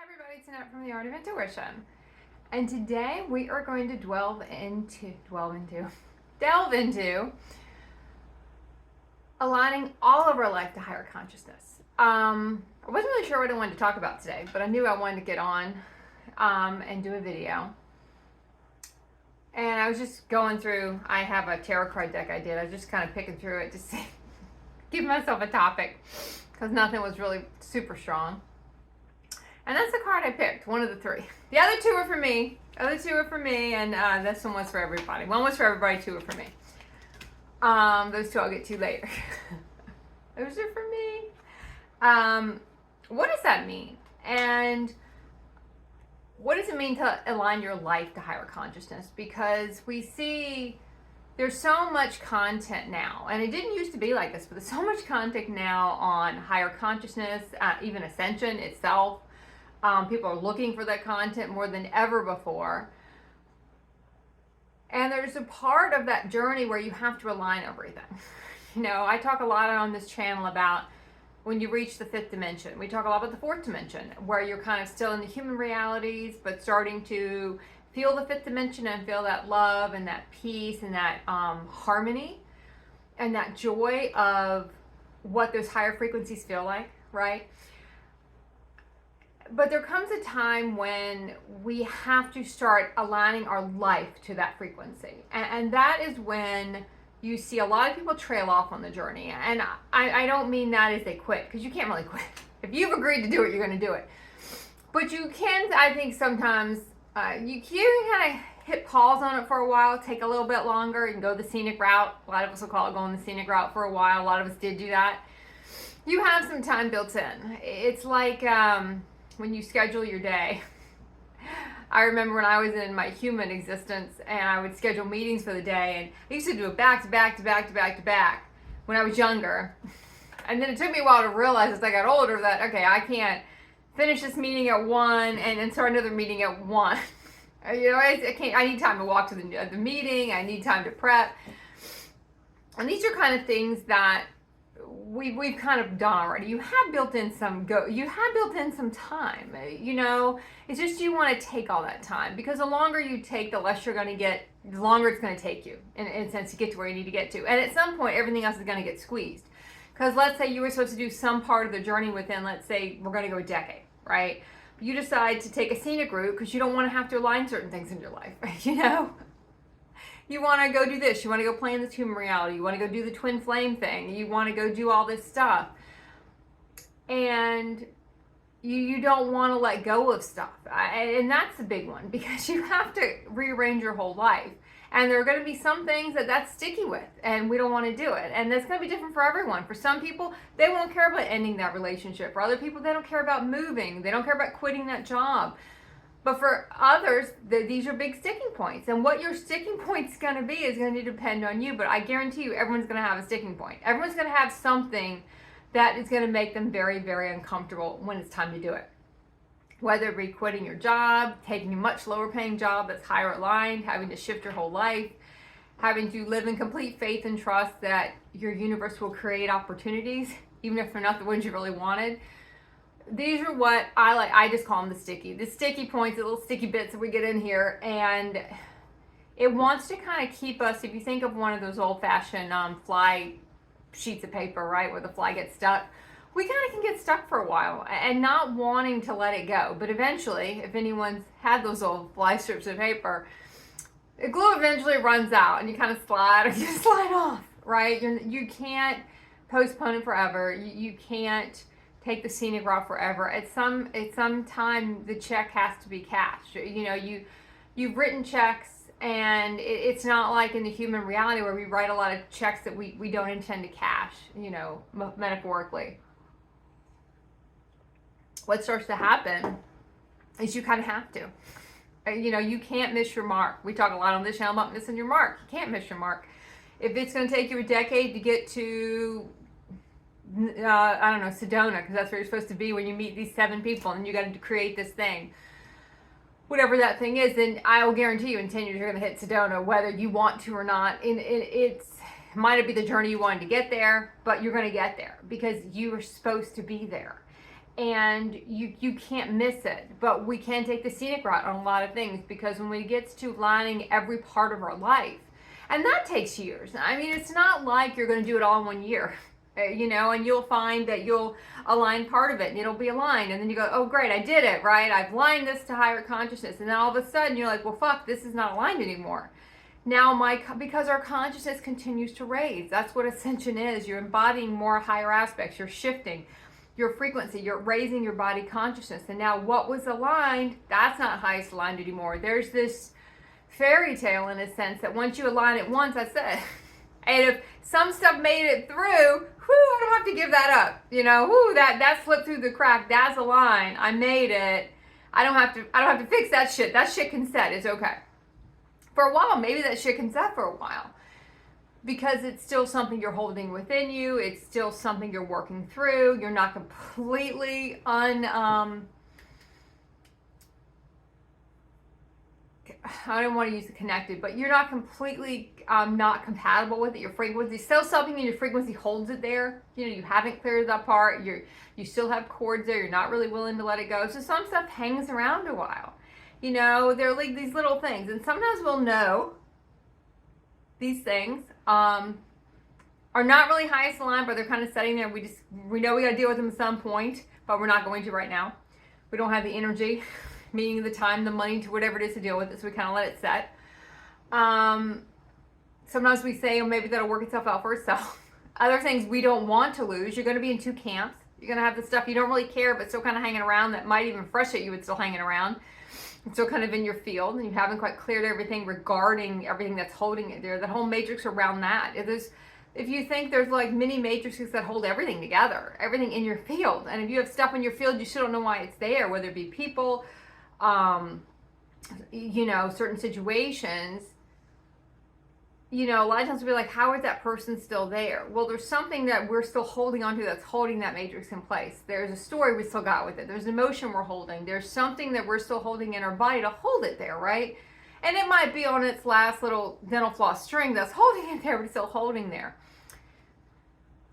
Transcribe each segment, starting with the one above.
Everybody, it's Annette from the Art of Intuition, and today we are going to delve into aligning all of our life to higher consciousness. I wasn't really sure what I wanted to talk about today, but I knew I wanted to get on and do a video. And I was just going through. I have a tarot card deck I did. I was just kind of picking through it to see, give myself a topic, because nothing was really super strong. And that's the card I picked, one of the three. The other two are for me. And this one was for everybody. One was for everybody, two were for me. Those two I'll get to later. Those are for me. What does that mean? And what does it mean to align your life to higher consciousness? Because we see there's so much content now, and it didn't used to be like this, but there's so much content now on higher consciousness, even ascension itself. People are looking for that content more than ever before. And there's a part of that journey where you have to align everything. You know, I talk a lot on this channel about when you reach the fifth dimension. We talk a lot about the fourth dimension, where you're kind of still in the human realities, but starting to feel the fifth dimension and feel that love and that peace and that harmony and that joy of what those higher frequencies feel like, right? But there comes a time when we have to start aligning our life to that frequency. And that is when you see a lot of people trail off on the journey. And I don't mean that as they quit, because you can't really quit. If you've agreed to do it, you're going to do it. But you can, I think sometimes, you can kind of hit pause on it for a while, take a little bit longer, and go the scenic route. A lot of us will call it going the scenic route for a while. A lot of us did do that. You have some time built in. It's like when you schedule your day. I remember when I was in my human existence and I would schedule meetings for the day, and I used to do it back to back to back to back to back when I was younger. And then it took me a while to realize as I got older that, okay, I can't finish this meeting at 1 and then start another meeting at 1. You know, I can't. I need time to walk to the meeting. I need time to prep. And these are kind of things that we've kind of done already. You have built in some time. You know, it's just you want to take all that time, because the longer you take, the less you're going to get, the longer it's going to take you in a sense to get to where you need to get to. And at some point, everything else is going to get squeezed. Because let's say you were supposed to do some part of the journey within, let's say we're going to go a decade, right? You decide to take a scenic route because you don't want to have to align certain things in your life, you know? You want to go do this. You want to go play in this human reality. You want to go do the twin flame thing. You want to go do all this stuff. And you don't want to let go of stuff. And that's the big one, because you have to rearrange your whole life. And there are going to be some things that's sticky with, and we don't want to do it. And that's going to be different for everyone. For some people, they won't care about ending that relationship. For other people, they don't care about moving. They don't care about quitting that job. But for others, these are big sticking points. And what your sticking point's going to be is going to depend on you. But I guarantee you, everyone's going to have a sticking point. Everyone's going to have something that is going to make them very, very uncomfortable when it's time to do it. Whether it be quitting your job, taking a much lower paying job that's higher aligned, having to shift your whole life, having to live in complete faith and trust that your universe will create opportunities, even if they're not the ones you really wanted. These are what I like. I just call them the sticky points, the little sticky bits that we get in here. And it wants to kind of keep us, if you think of one of those old fashioned fly sheets of paper, right, where the fly gets stuck, we kind of can get stuck for a while and not wanting to let it go. But eventually, if anyone's had those old fly strips of paper, the glue eventually runs out and you kind of slide, or you slide off, right? You can't postpone it forever. You can't take the scenic route forever. At some time, the check has to be cashed. You know, you've written checks, and it's not like in the human reality where we write a lot of checks that we don't intend to cash, you know, metaphorically. What starts to happen is you kind of have to. You know, you can't miss your mark. We talk a lot on this channel about missing your mark. You can't miss your mark. If it's going to take you a decade to get to I don't know, Sedona, because that's where you're supposed to be when you meet these 7 people and you got to create this thing, whatever that thing is, then I will guarantee you in 10 years you're going to hit Sedona, whether you want to or not. And it might not be the journey you wanted to get there, but you're going to get there because you were supposed to be there. and you can't miss it. But we can take the scenic route on a lot of things, because when it gets to lining every part of our life, and that takes years. I mean, it's not like you're going to do it all in 1 year. And you'll find that you'll align part of it and it'll be aligned, and then you go, oh great, I did it, right? I've aligned this to higher consciousness, and then all of a sudden you're like, well fuck, this is not aligned anymore. Now because our consciousness continues to raise. That's what ascension is. You're embodying more higher aspects. You're shifting your frequency. You're raising your body consciousness. And now what was aligned, that's not highest aligned anymore. There's this fairy tale in a sense that once you align it once, that's it. And if some stuff made it through, I don't have to give that up. That slipped through the crack. That's a line. I made it. I don't have to fix that shit. That shit can set. It's okay. For a while, maybe that shit can set for a while, because it's still something you're holding within you. It's still something you're working through. You're not completely I don't want to use the connected, but you're not completely not compatible with it. Your frequency, still something in your frequency holds it there. You haven't cleared that part. You still have cords there. You're not really willing to let it go. So some stuff hangs around a while. They're like these little things, and sometimes we'll know these things are not really highest aligned, but they're kind of sitting there. We know we got to deal with them at some point, but we're not going to right now. We don't have the energy, meaning the time, the money, to whatever it is to deal with it, so we kind of let it set. Sometimes we say, oh, maybe that'll work itself out for itself. Other things we don't want to lose. You're going to be in two camps. You're going to have the stuff you don't really care, but still kind of hanging around, that might even frustrate you, but still hanging around. It's still kind of in your field, and you haven't quite cleared everything regarding everything that's holding it there. The whole matrix around that. If you think there's like mini matrices that hold everything together, everything in your field, and if you have stuff in your field, you still don't know why it's there, whether it be people, certain situations, a lot of times we'll be like, how is that person still there? Well, there's something that we're still holding on to that's holding that matrix in place. There's a story we still got with it. There's an emotion we're holding. There's something that we're still holding in our body to hold it there, right? And it might be on its last little dental floss string that's holding it there, but it's still holding there.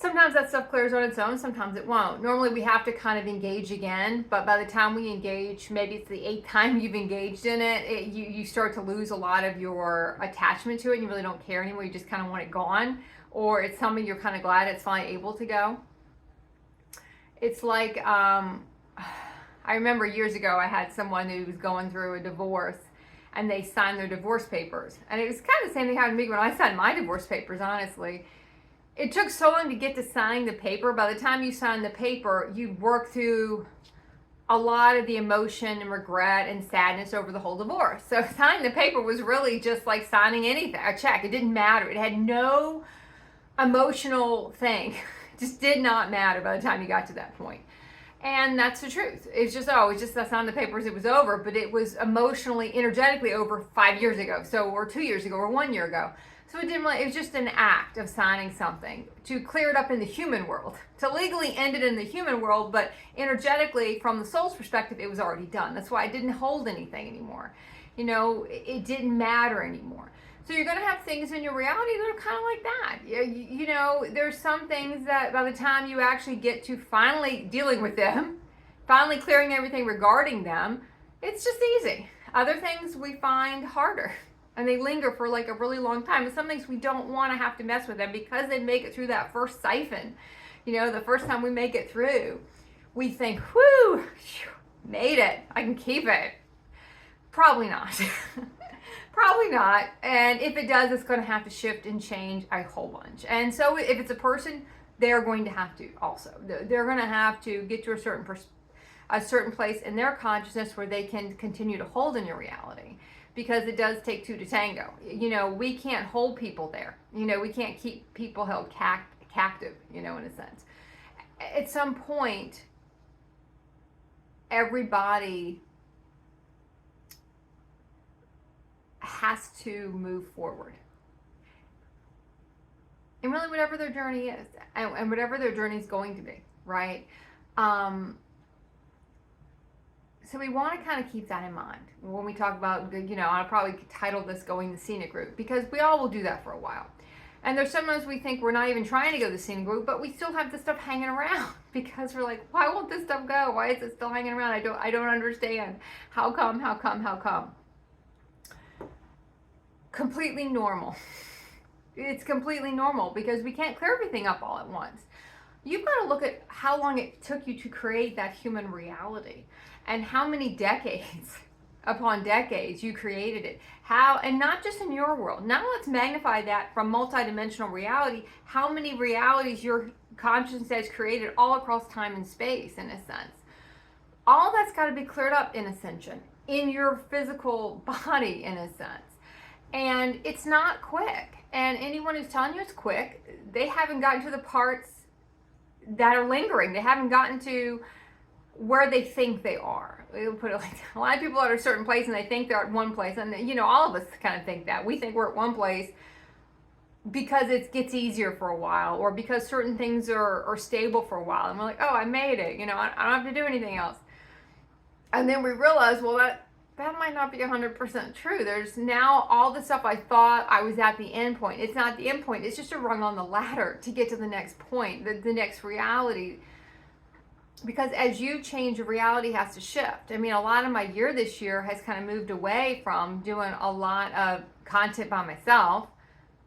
Sometimes that stuff clears on its own, sometimes it won't. Normally we have to kind of engage again, but by the time we engage, maybe it's the 8th time you've engaged in it, you start to lose a lot of your attachment to it, and you really don't care anymore. You just kind of want it gone, or it's something you're kind of glad it's finally able to go. It's like, I remember years ago I had someone who was going through a divorce, and they signed their divorce papers. And it was kind of the same thing happened to me when I signed my divorce papers, honestly. It took so long to get to signing the paper. By the time you sign the paper, you work through a lot of the emotion and regret and sadness over the whole divorce. So signing the paper was really just like signing anything, a check. It didn't matter. It had no emotional thing. It just did not matter by the time you got to that point. And that's the truth. It's just, I signed the papers, it was over, but it was emotionally, energetically over 5 years ago. Or 2 years ago, or 1 year ago. So it was just an act of signing something to clear it up in the human world, to legally end it in the human world, but energetically, from the soul's perspective, it was already done. That's why I didn't hold anything anymore. It didn't matter anymore. So you're going to have things in your reality that are kind of like that. There's some things that by the time you actually get to finally dealing with them, finally clearing everything regarding them, it's just easy. Other things we find harder. And they linger for like a really long time. And some things we don't want to have to mess with them because they make it through that first siphon. The first time we make it through, we think, whoo, made it. I can keep it. Probably not. Probably not. And if it does, it's going to have to shift and change a whole bunch. And so if it's a person, they're going to have to also. They're going to have to get to a certain place in their consciousness where they can continue to hold in your reality. Because it does take two to tango. We can't hold people there. We can't keep people held captive, in a sense. At some point, everybody has to move forward. And really whatever their journey is, and whatever their journey is going to be, right? So we want to kind of keep that in mind when we talk about, I'll probably title this Going the Scenic Route, because we all will do that for a while. And there's sometimes we think we're not even trying to go the scenic route, but we still have this stuff hanging around because we're like, why won't this stuff go? Why is it still hanging around? I don't understand. How come? How come? How come? Completely normal. It's completely normal because we can't clear everything up all at once. You've got to look at how long it took you to create that human reality and how many decades upon decades you created it. How, and not just in your world. Now let's magnify that from multidimensional reality, how many realities your consciousness has created all across time and space, in a sense. All that's got to be cleared up in ascension, in your physical body, in a sense. And it's not quick. And anyone who's telling you it's quick, they haven't gotten to the parts that are lingering. They haven't gotten to where they think they are. We'll put it like that. A lot of people are at a certain place and they think they're at one place. And, you know, all of us kind of think that. We think we're at one place because it gets easier for a while, or because certain things are stable for a while. And we're like, oh, I made it. You know, I don't have to do anything else. And then we realize, well, that might not be 100% true. There's now all the stuff I thought I was at the end point. It's not the end point. It's just a rung on the ladder to get to the next point, the next reality. Because as you change, your reality has to shift. I mean, a lot of my year this year has kind of moved away from doing a lot of content by myself.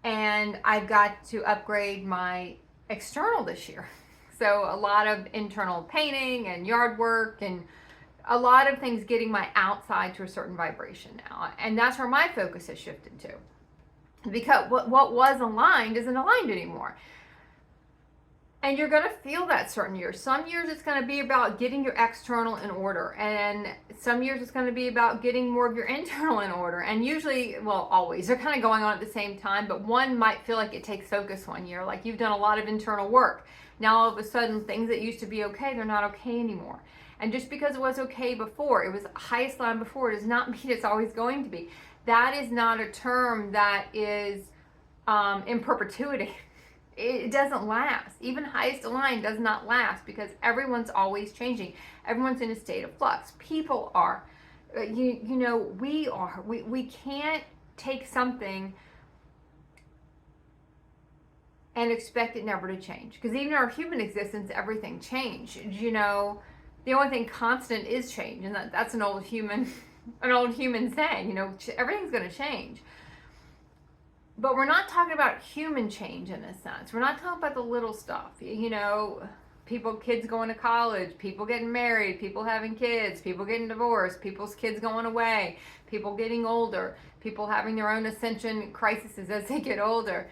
And I've got to upgrade my external this year. So a lot of internal painting and yard work and a lot of things getting my outside to a certain vibration now. And that's where my focus has shifted to. Because what was aligned isn't aligned anymore. And you're going to feel that certain years. Some years it's going to be about getting your external in order. And some years it's going to be about getting more of your internal in order. And usually, well, always, they're kind of going on at the same time. But one might feel like it takes focus one year. Like you've done a lot of internal work. Now all of a sudden, things that used to be okay, they're not okay anymore. And just because it was okay before, it was highest line before, does not mean it's always going to be. That is not a term that is in perpetuity. It doesn't last. Even highest aligned does not last because everyone's always changing. Everyone's in a state of flux. People are. You know, we are. We can't take something and expect it never to change. Because even in our human existence, everything changed. You know, the only thing constant is change, and that's an old human saying. You know, everything's going to change. But we're not talking about human change in a sense. We're not talking about the little stuff. You know, kids going to college, people getting married, people having kids, people getting divorced, people's kids going away, people getting older, people having their own ascension crises as they get older.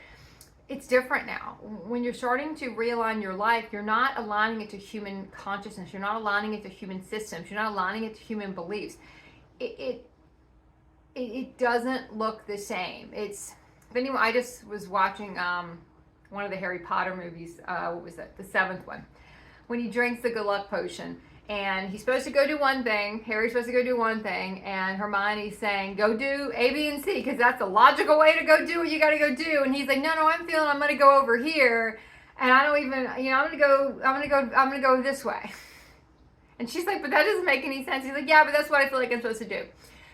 It's different now. When you're starting to realign your life, you're not aligning it to human consciousness. You're not aligning it to human systems. You're not aligning it to human beliefs. It doesn't look the same. Anyway, I just was watching one of the Harry Potter movies. What was it? The 7th one. When he drinks the good luck potion. And he's supposed to go do one thing. Harry's supposed to go do one thing. And Hermione's saying, go do A, B, and C. Because that's the logical way to go do what you got to go do. And he's like, no, I'm feeling I'm going to go over here. And I don't even, you know, I'm going to go this way. And she's like, but that doesn't make any sense. He's like, yeah, but that's what I feel like I'm supposed to do.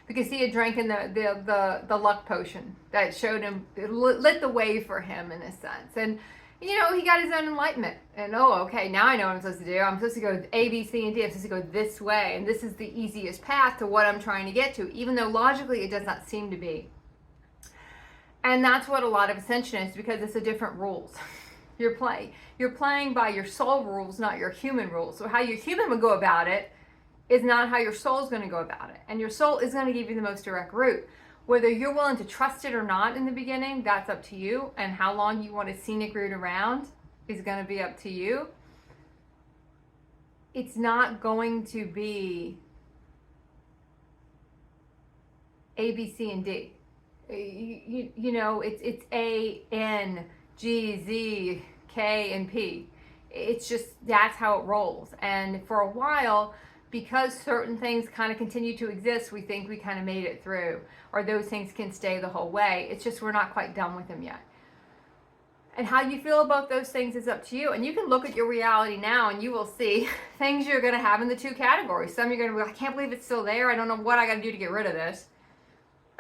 Because he had drank in the luck potion that showed him, it lit the way for him in a sense. And, you know, he got his own enlightenment. And, oh, okay, now I know what I'm supposed to do. I'm supposed to go A, B, C, and D. I'm supposed to go this way. And this is the easiest path to what I'm trying to get to, even though logically it does not seem to be. And that's what a lot of ascension is, because it's a different rules. You're playing by your soul rules, not your human rules. So how your human would go about it is not how your soul is going to go about it. And your soul is going to give you the most direct route. Whether you're willing to trust it or not in the beginning, that's up to you. And how long you want a scenic route around is going to be up to you. It's not going to be A, B, C, and D. You know, it's A, N, G, Z, K, and P. It's just, that's how it rolls. And for a while, because certain things kind of continue to exist, we think we kind of made it through, or those things can stay the whole way. It's just we're not quite done with them yet. And how you feel about those things is up to you. And you can look at your reality now and you will see things you're going to have in the two categories. Some you're going to be like, I can't believe it's still there. I don't know what I got to do to get rid of this.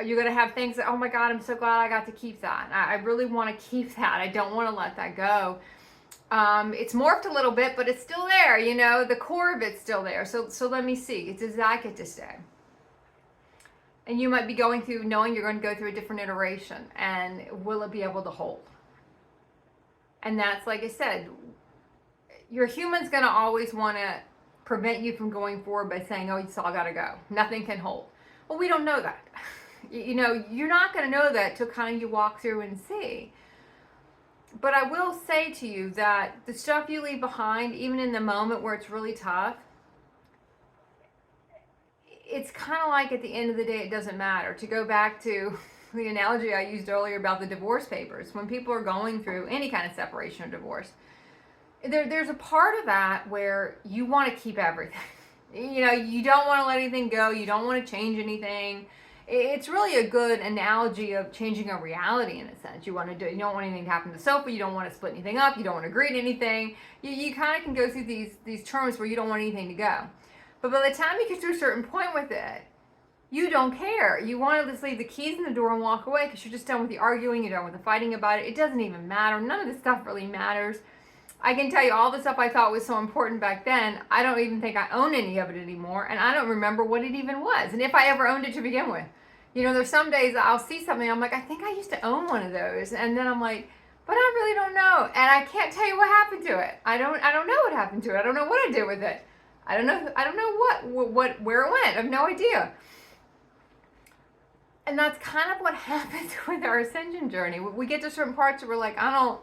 You're going to have things that, oh my God, I'm so glad I got to keep that. I really want to keep that. I don't want to let that go. It's morphed a little bit, but it's still there, you know, the core of it's still there. So let me see, does that get to stay? And you might be going through, knowing you're going to go through a different iteration, and will it be able to hold? And that's, like I said, your human's going to always want to prevent you from going forward by saying, oh, it's all got to go. Nothing can hold. Well, we don't know that. You know, you're not going to know that till kind of you walk through and see. But I will say to you that the stuff you leave behind, even in the moment where it's really tough, it's kind of like at the end of the day, it doesn't matter. To go back to the analogy I used earlier about the divorce papers, when people are going through any kind of separation or divorce, there's a part of that where you want to keep everything. You know, you don't want to let anything go. You don't want to change anything. It's really a good analogy of changing a reality in a sense. You want to do, you don't want anything to happen to the sofa. You don't want to split anything up. You don't want to agree to anything. You kind of can go through these terms where you don't want anything to go. But by the time you get to a certain point with it, you don't care. You want to just leave the keys in the door and walk away because you're just done with the arguing. You're done with the fighting about it. It doesn't even matter. None of this stuff really matters. I can tell you all the stuff I thought was so important back then, I don't even think I own any of it anymore, and I don't remember what it even was, and if I ever owned it to begin with. You know, there's some days I'll see something, I'm like, I think I used to own one of those, and then I'm like, but I really don't know, and I can't tell you what happened to it. I don't know what happened to it. I don't know what I did with it. I don't know where it went. I have no idea. And that's kind of what happens with our ascension journey. We get to certain parts where we're like, I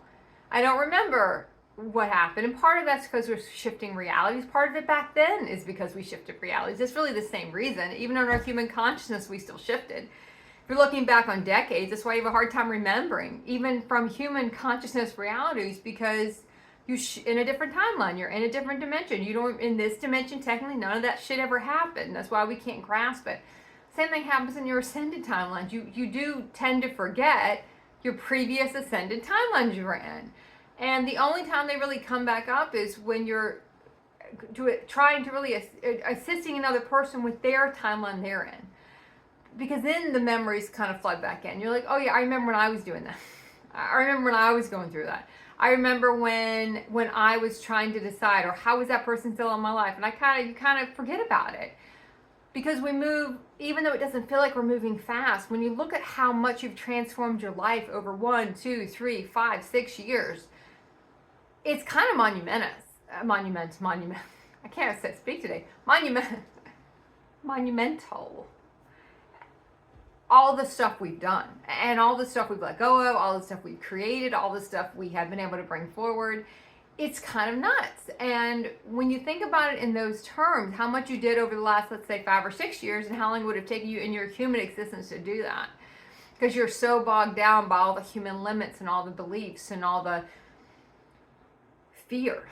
don't remember what happened. And part of that's because we're shifting realities. Part of it back then is because we shifted realities. It's really the same reason. Even in our human consciousness, we still shifted. If you're looking back on decades, that's why you have a hard time remembering, even from human consciousness realities, because you're in a different timeline. You're in a different dimension. You don't, in this dimension, technically, none of that shit ever happened. That's why we can't grasp it. Same thing happens in your ascended timelines. You do tend to forget your previous ascended timelines you were in. And the only time they really come back up is when you're trying to really assisting another person with their timeline they're in. Because then the memories kind of flood back in. You're like, oh yeah, I remember when I was doing that. I remember when I was going through that. I remember when I was trying to decide, or how was that person still in my life? And you kind of forget about it. Because we move, even though it doesn't feel like we're moving fast, when you look at how much you've transformed your life over 1, 2, 3, 5, 6 years, it's kind of monumental. I can't speak today. Monumental. All the stuff we've done, and all the stuff we've let go of, all the stuff we've created, all the stuff we have been able to bring forward, it's kind of nuts. And when you think about it in those terms, how much you did over the last, let's say, 5 or 6 years, and how long it would have taken you in your human existence to do that. Because you're so bogged down by all the human limits and all the beliefs and all the fear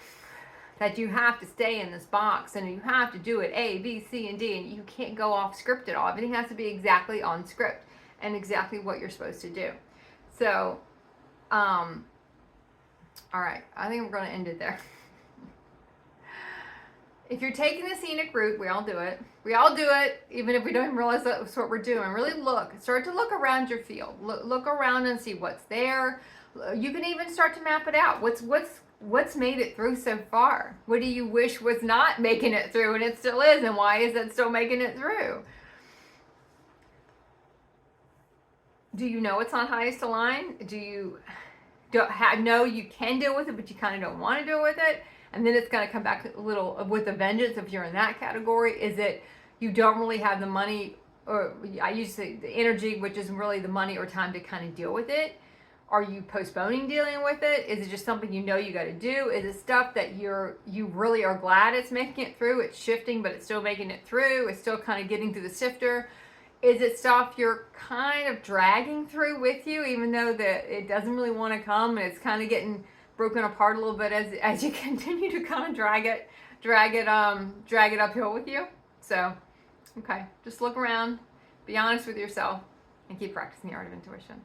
that you have to stay in this box and you have to do it A, B, C, and D, and you can't go off script at all. Everything has to be exactly on script and exactly what you're supposed to do. So, all right, I think we're going to end it there. If you're taking the scenic route, we all do it. We all do it, even if we don't even realize that's what we're doing. Really start to look around your field. Look around and see what's there. You can even start to map it out. What's made it through so far? What do you wish was not making it through and it still is, and why is it still making it through? Do you know it's on highest align? Do you know you can deal with it, but you kind of don't want to deal with it? And then it's going to come back a little with a vengeance if you're in that category. Is it you don't really have the money, or I use the energy, which is really the money or time to kind of deal with it? Are you postponing dealing with it? Is it just something you know you got to do? Is it stuff that you really are glad it's making it through? It's shifting, but it's still making it through. It's still kind of getting through the sifter. Is it stuff you're kind of dragging through with you, even though that it doesn't really want to come, and it's kind of getting broken apart a little bit as you continue to kind of drag it uphill with you? So, okay, just look around, be honest with yourself, and keep practicing the art of intuition.